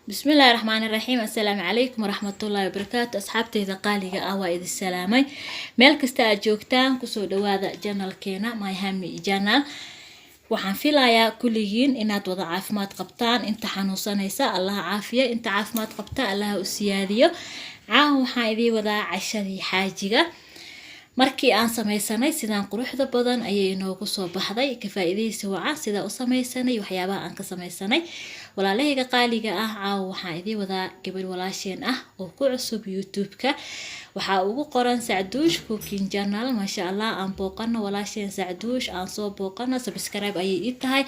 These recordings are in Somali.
بسم الله الرحمن الرحيم. السلام عليكم ورحمة الله وبركاته. أصحابتي إذا قالي أوائد السلامي ملك استأجوكتان كسو دواذا جنال كينا ماي هامي جنال waxaan filayaa kulligiin inaad wada caafimaad qabtaan inta xanuunsanaysa allah caafiya inta caafimaad qabta allah u siyaadiyo caawa waxaan idii wadaa cashadii xaajiga markii aan samaysanay sidaan quruxda badan ayay inoogu soo baxday ka faa'iideysi wacan sida u samaysanay waxyaabaha aan ka samaysanay walaalahayga qaaliga ah caawa waxaan idii wadaa gabadh walaasheen ah oo ku cusub youtube-ka waxaa ugu qoran Sacduush Cooking Channel maasha Allah aan booqano walaasheen Sacduush aan soo booqano subscribe ayay ii tahay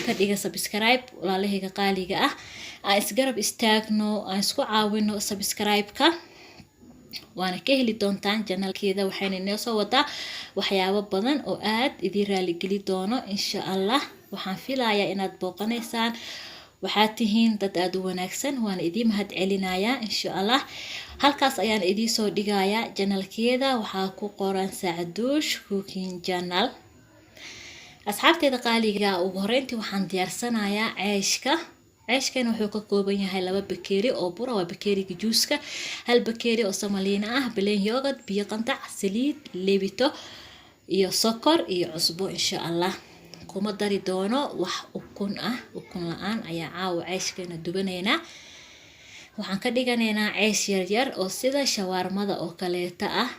ka dhiga subscribe walaalahayga qaaliga ah aan isgarab istaagno aan isku caawino subscribe-ka waana ka heli doontaan channelkeeda waxayna inoo soo wadaa waxyaabo badan oo aad idin raali geli doono insha Allah waxaan filayaa inaad booqanaysaan waxaad tihiin dad aad u wanaagsan waan idin mahad celinayaa insha Allah halkaas ayaan idin soo dhigayaa channelkeeda waxaa ku qoran Sacduush Cooking Channel asxaabteeda qaaliga ugu horeyntii waxaan diyaarsanayaa ceeshkan wuxuu ka kooban yahay 2 bakeeri oo bur waa bakeeriga juuska 1 bakeeri oo samaliina ah plain yogurt biyo qandac saliid leebito iyo sokor iyo cusbo insha Allah kuma dari doono wax ukun la'aan ayaa caawa ceeshkeena dubanaynaa waxaan ka dhiganaynaa ceesh yar oo sida shawarmada oo kaleeta ah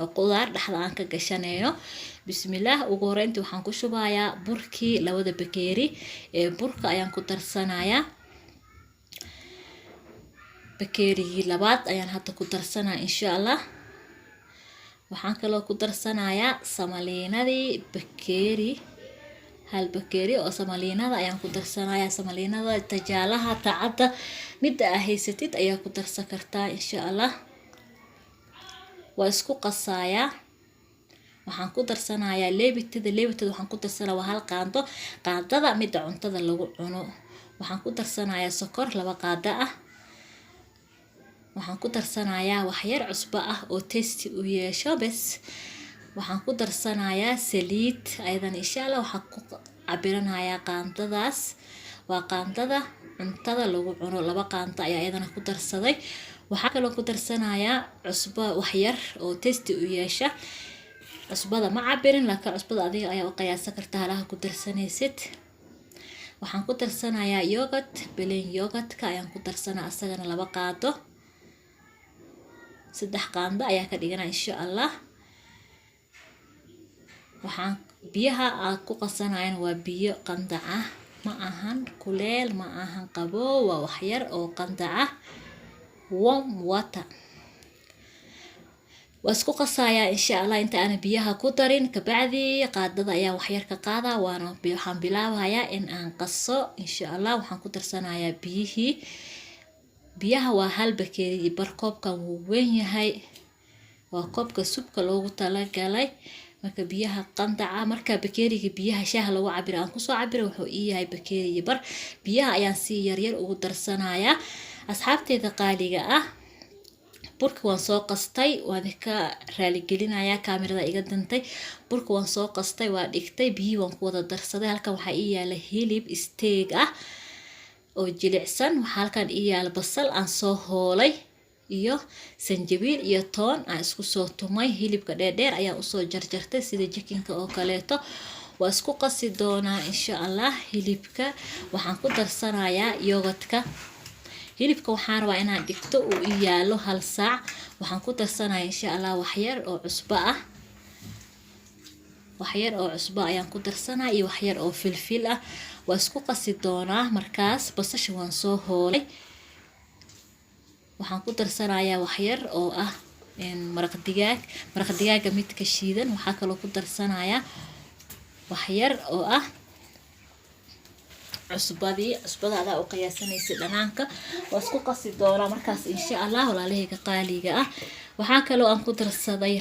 oo qudaar dhaxda aan ka gashanayno bismillaah ugu horeyntii waxaan ku shubayaa burkii 2 bakeeri ee burka ayaan ku darsanayaa bakeerigii labaad ayaan hadda ku darsanaa insha Allah waxaan kaloo ku darsanayaa samaliinadii bakeeri 1 bakeeri oo samaliinada ayaan ku darsanayaa samaliinada tajaalaha tacada mid aad haysatid ayaa ku darsan kartaa insha Allah waa isku qasayaa waxaan ku darsanayaa leebitada waxaan ku darsanaa waa 1 qaando qaadada mid cuntada lagu cuno waxaan ku darsanayaa sokor 2 qaado ah waxaan ku darsanayaa wax yar cusbo ah oo tasty u yeesho bas waxaan ku darsanayaa saliid aydan insha Allah waxaan ku cabiranayaa qaandadaas waa qaandada cuntada lagu cuno 2 qaando ayaa ayadana ku darsaday waxaan kaloo ku darsanayaa cusbo wax yar oo tasty u yeesha cusbada ma cabirin laakiin cusbada adiga ayaa u qiyaasan kartaa halaha ku darsanaysid waxaan ku darsanayaa yogurt plain yogurt-ka ayaan ku darsanaa asagana 2 qaado 3 qaando ayaa ka dhiganaa insha Allah waxaan biyaha aan ku qasanayna waa biyo qandac ah ma ahan kuleel ma ahan qabow waa wax yar oo qandac ah warm water wasku qasayaa insha Allah inta aan biyaha ku darin ka bacdi qaadada ayaa wax yar ka qaada waxaan bilaabayaa in aan qaso insha Allah waxaan ku darsanayaa biyaha waa 1 bakeeri bar koobkan wuu weyn yahay waa koobka subka loogu talagalay marka biyaha qandaca marka bakeeriga biyaha shaaha lagu cabiro aan ku soo cabiro wuxuu yahay bakeeri bar biyaha ayaan si yar ugu darsanayaa asxaabteeda qaaliga ah burka waan soo qastay waan ka raali gelinayaa kaamirada iga dantay burka waan soo qastay waa dhigtay biyo waan ku wada darsaday halkan waxa ii yaala hilib steak ah oo jilicsan waxa halkan ii yaala basal aan soo hoolay iyo sanjabiil iyo toon aan isku soo tumay hilibka dheer ayaan u soo jarjartay sida jikinka oo kaleeto waa isku qasi doonaa insha Allah hilibka waxaan ku darsanayaa yogurtka hilibka waxaan rabaa inaan dhigto uu yaalo 1 saac waxaan ku darsanayaa insha Allah wax yar oo cusbo ayaan ku darsanaa iyo wax yar oo filfil ah waa isku qasi doonaa markaas basasha waan soo hoolay waxaan ku darsanayaa wax yar oo ah maraq digaaga midka shiidan waxaa kaloo ku darsanayaa wax yar oo ah cusbada adaa u qiyaasanaysa dhanaanka waa isku qasi doonaa markaas insha Allah walaalahayga qaaliga ah waxaa kaloo aan ku darsaday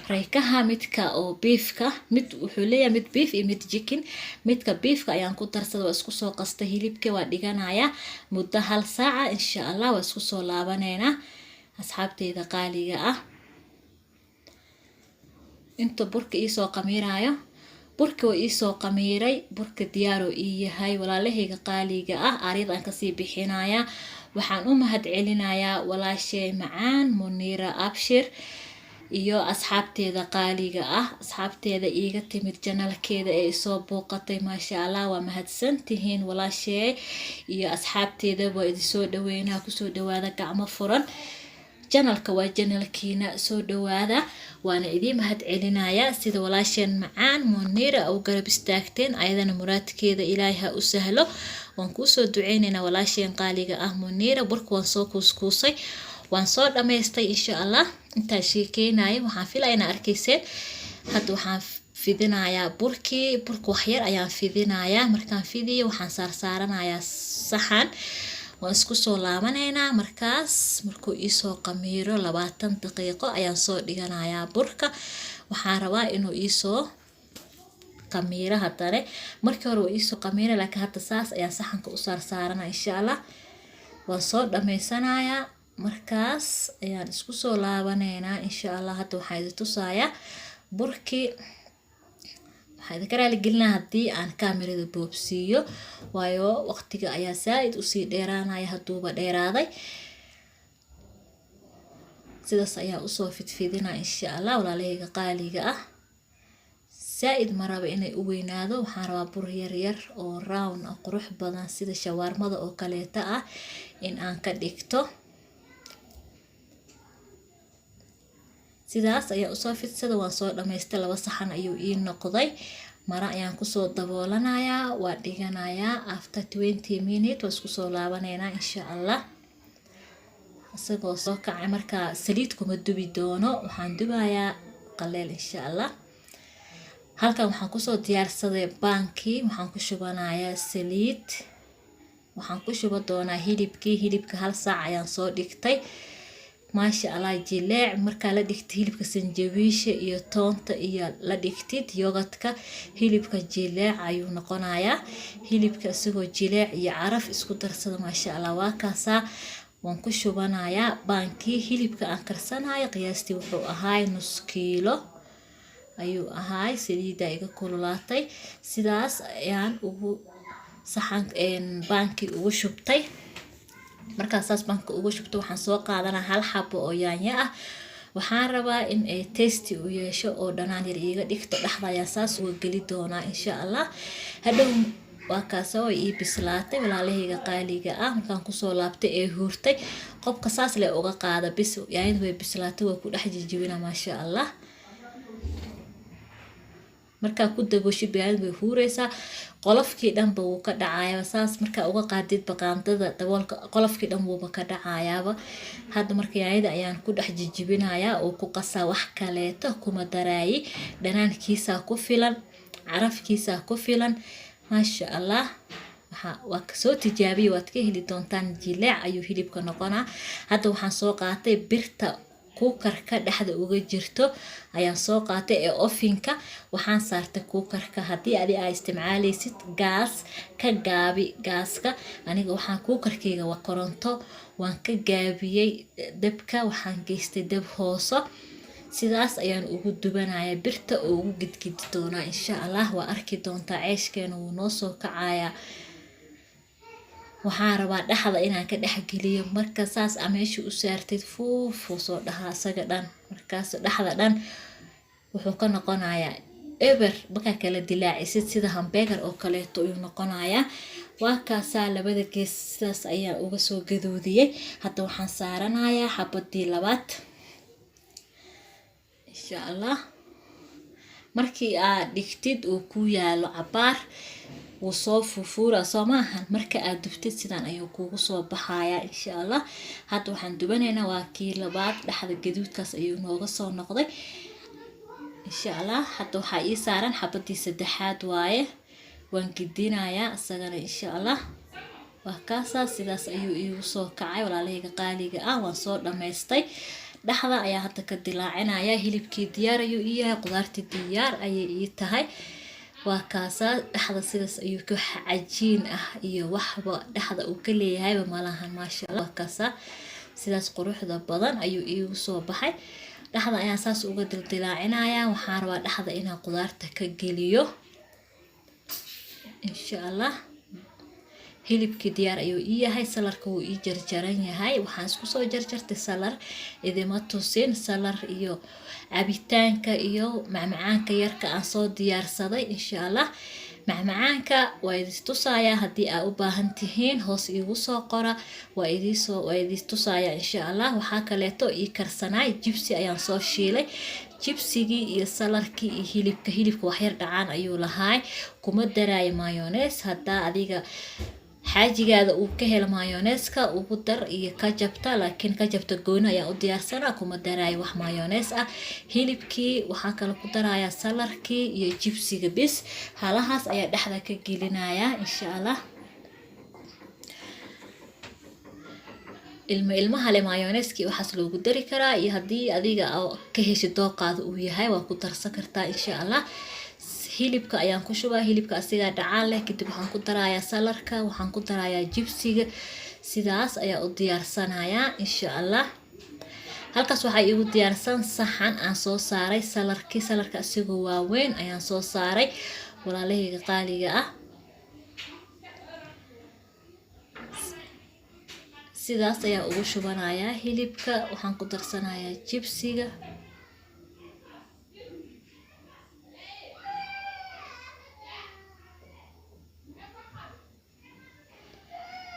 raykaha midka oo beefka mid wuxuu leeyahay mid beef iyo mid chicken midka beefka ayaan ku darsaday waa isku soo qastay hilibka waa dhiganayaa muddo 1 saac insha Allah waa isku soo laabaneynaa asxaabteeda qaaliga ah inta burka ii soo qamiiraayo burka waa iisoo qamiiray, burka diyaaro ii yahay. Walaalahayga qaaliga ah aaridan kasii bixinaya. Waxaan u mahad celinayaa walaashay macaan Muniira Abshir iyo asxaabteeda qaaliga ah, asxaabteeda iiga timid janalkeeda ee soo booqatay. Maasha Allah, waa mahadsantihiin walaashay iyo asxaabteeda. waa idin soo dhaweynaa, kusoo dhawaada gacmo furan. janalka waa janalkiina, soo dhawaada. waana idin mahad celinayaa sida walaasheen macaan Muniira u garab istaagteen. ayadana muraadkeeda Ilaahay ha u sahlo. waan kuu soo duceynaynaa walaasheen qaaliga ah Muniira. burka waan soo kuuskuusay, waan soo dhamaystay insha Allah. intaa sheekeynaya waxaan filayaa inaad arkayseen. hadda waxaan fidinayaa burka wax yar ayaan fidinayaa. markaan fidiyo waxaan saarsaaranayaa saxan. waan isku soo laabanaynaa markaas. markuu iisoo qamiiro 20 daqiiqo ayaan soo dhiganayaa burka. waxaan rabaa inuu iisoo qamiiro haddana. markii hore waa iisoo qamiiro, laakiin hadda saas ayaan saxanka u saarsaarana insha Allah. waan soo dhamaysanayaa. markaas ayaan isku soo laabanaynaa insha Allah. hadda waxaan idin tusayaa burkii. waxaan idin raali gelinaa haddii aan kaamirada boobsiiyo, waayo waqtiga ayaa zaaid usii dheeraanaya hadduuba dheeraaday. sidaas ayaa usoo fidfidinaa insha Allah walaalahayga qaaliga ah. zaaid ma raba inay u weynaado. waxaan rabaa bur yar yar oo round ah, qurux badan sida shawaarmada oo kaleeta ah in aan ka dhigto. sidaas ayaa usoo fidsada. waan soo dhamaystay. 2 saxan ayuu ii noqday. mara ayaan kusoo daboolanayaa. waa dhiganayaa. after 20 minutes waa isku soo laabanaynaa insha Allah. isagoo soo kacay markaa saliid kuma dubi doono, waxaan dubayaa qaleel insha Allah. halkan waxaan kusoo diyaarsaday baankii. waxaan ku shubanayaa saliid. waxaan ku shuba doonaa hilibka 1 saac ayaan soo dhigtay. maasha Allah, jileec markaa la dhigtay hilibka sanjabiisha iyo toonta iyo la dhigtid yogadka, hilibka jileec ayuu noqonayaa. hilibka isagoo jileec iyo caraf isku darsada maasha Allah waa kaasaa. waan ku shubanayaa baankii. hilibka aan karsanayo qiyaastii wuxuu ahaay 0.5 kiilo ayuu ahaay. saliida iga kululaatay. sidaas ayaan ugu saxan baankii ugu shubtay. markaas saas banka ugu shubto waxaan soo qaadanaa 1 xabo oo yaanyo ah. waxaan rabaa in ay tasty u yeesho oo dhanaan yar iiga dhigto. dhaxda ayaa saas uga geli doonaa insha Allah. hadhow waa kaasoo ii bislaatay walaalahayga qaaliga ah. markaan kusoo laabtay ee huurtay, qobka saas le uga qaada bis. yaanyadu way bislaatay, waa ku dhex jijibina maasha Allah. markaa ku daboosho yaanyadu way huureysaa. qolofkii dhanba wuu ka dhacayaa saas. markaa uga qaadid baqaandada daboolka, qolofkii dhan wuuba ka dhacayaaba. hadda marka yaanyada ayaan ku dhex jijibinayaa oo ku qasaa. wax kaleeto kuma daraayi. dhanaankiisa ku filan, carafkiisa ku filan maasha Allah. waa kasoo tijaabiye, waad ka heli doontaan. jileec ayuu hilibka noqonaa. hadda waxaan soo qaatay birta kuukarka dhexda uga jirto ayaan soo qaatay ee ofinka. waxaan saartay kuukarka. haddii adi aa isticmaalaysid gaas, ka gaabi gaaska. aniga waxaan kuukarkayga waa koronto, waan ka gaabiyey dabka. waxaan geystay dab hooso. sidaas ayaan ugu dubanayaa birta oo ugu gidgidi doonaa insha Allah. waa arki doontaa ceeshkeena wuu noo soo kacayaa. waxaan rabaa dhaxda inaan ka dhexgeliyo. marka saas aa meesha u saartid fuufuu soo dhahaa asaga dhan. markaas dhaxda dhan wuxuu ka noqonayaa eber. markaa kala dilaacisid sida hambeegar oo kaleeto ayuu noqonayaa. waa kaasaa labada gees sidaas ayaan uga soo gaduudiyey. hadda waxaan saaranayaa xabadii labaad insha Allah. markii aad dhigtid uu ku yaalo cabaar wuu soo fufuura soo maahan. marka aad dubtid sidaan ayuu kuugu soo baxayaa insha Allah. hadda waxaan dubanaynaa waa kii labaad. dhaxda gaduudkaas ayuu nooga soo noqday insha Allah. hadda waxaa ii saaran xabadii 3aad waaye. waan gidinayaa isagana insha Allah. waa kaasaa sidaas ayuu iigu soo kacay walaalahayga qaaliga ah. waan soo dhamaystay. dhaxda ayaa hadda ka dilaacinaya. hilibkii diyaar ayuu ii yahay, qudaartii diyaar ayay ii tahay. waa kaasaa dhaxda sidaas ayuu ka cajiin ah iyo waxba dhaxda uu ka leeyahayba malahan maasha Allah. waa kaasaa sidaas quruxda badan ayuu iigu soo baxay. dhaxda ayaan saas uga dildilaacinayaa. waxaan rabaa dhaxda inaan qudaarta ka geliyo. insha allah hilibkii diyaar ayuu ii yahay. salarka wuu ii jarjaran yahay. waxaan isku soo jarjartay salar, idima tusin salar iyo cabitaanka iyo macmacaanka yarka aan soo diyaarsaday. insha allah macmacaanka waa idin tusayaa haddii aad u baahan tihiin hoos iigu soo qora, waa idin tusayaa insha allah. waxaa kaleeto ii karsanaay jibsi ayaan soo shiilay. jibsigii iyo salarkii iyo hilibka waxyar dhacaan ayuu lahaay. kuma daraayo mayonees. haddaa adiga xaajigaada uu ka helo mayoneeska ugu dar iyo kajabta, laakiin kajabta gooni ayaan u diyaarsanaa, kuma daraayo wax mayonees ah. hilibkii waxaan kale ku darayaa salarkii iyo jibsiga bis. halahaas ayaa dhexda ka gelinayaa insha allah. ilmaha le mayoneeskii waxaas loogu dari karaa, iyo haddii adiga ka heshi dooqaada uu yahay waa ku darsan kartaa insha allah. hilibka ayaan ku shubaa. hilibka asigaa dhacaan leh. kadib waxaan ku darayaa salarka, waxaan ku darayaa jibsiga. sidaas ayaa u diyaarsanayaa insha allah. halkaas waxaa iigu diyaarsan saxan aan soo saaray salarka asigoo waaweyn ayaan soo saaray walaalahayga qaaliga ah. sidaas ayaa ugu shubanayaa hilibka. waxaan ku darsanayaa jibsiga.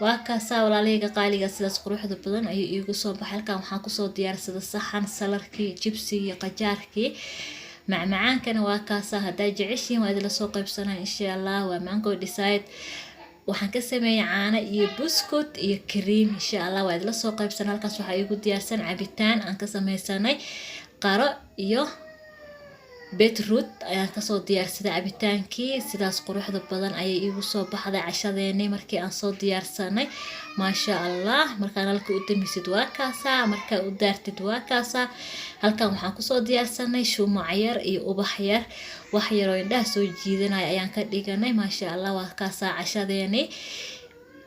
waa kaasaa walaalahayga qaaliga, sidaas quruxda badan ayuu iigu soo baxay. halkan waxaan kusoo diyaarsaday saxan salarkii, jibsigii, qajaarkii. macmacaankana waa kaasaa. haddaa jeceshiin waa idinla soo qaybsanaa insha allah. waa mango decide. waxaan ka sameeyay caano iyo buskut iyo cream insha allah. waa idinla soo qaybsanaa. halkaas waxaa iigu diyaarsan cabitaan aan ka sameysanay qaro iyo beetroot ayaan kasoo diyaarsaday cabitaankii. sidaas quruxda badan ayay iigu soo baxday cashadeennii markii aan soo diyaarsanay. maasha allah. markaan halka u damisid waa kaasaa, markaa u daartid waa kaasaa. halkan waxaan kusoo diyaarsanay shumac yar iyo ubax yar, wax yaroo indhaha soo jiidanaya ayaan ka dhiganay. maasha allah. waa kaasaa cashadeennii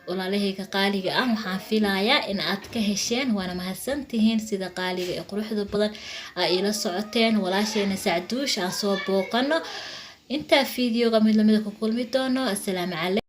walaalahayga qaaliga ah. waxaan filayaa in aad ka hesheen, waana mahadsantihiin sida qaaliga ee quruxda badan aa ila socoteen. walaasheena Sacduush aan soo booqano. intaa fiidiyoga mid lamida ku kulmi doono. assalaamu calaykum.